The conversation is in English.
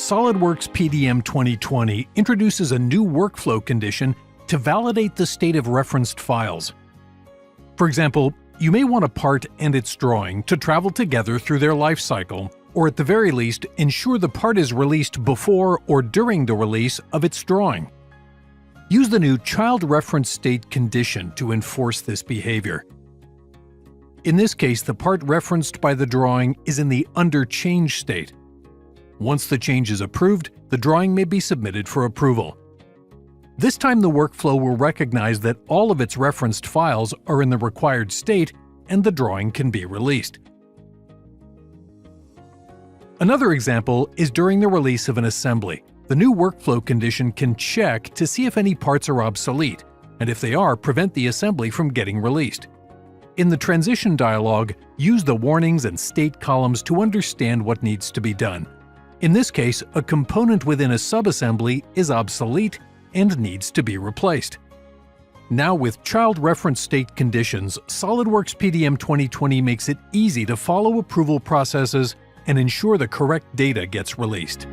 Solidworks Pdm 2020 introduces a new workflow condition to validate the state of referenced files. For example, you may want a part and its drawing to travel together through their life cycle, or at the very least, ensure the part is released before or during the release of its drawing. Use the new child reference state condition to enforce this behavior. In this case, the part referenced by the drawing is in the under change state. Once the change is approved, the drawing may be submitted for approval. This time the workflow will recognize that all of its referenced files are in the required state and the drawing can be released. Another example is during the release of an assembly. The new workflow condition can check to see if any parts are obsolete, and if they are, prevent the assembly from getting released. In the transition dialog, use the warnings and state columns to understand what needs to be done. In this case, a component within a subassembly is obsolete and needs to be replaced. Now with child reference state conditions, SolidWorks Pdm 2020 makes it easy to follow approval processes and ensure the correct data gets released.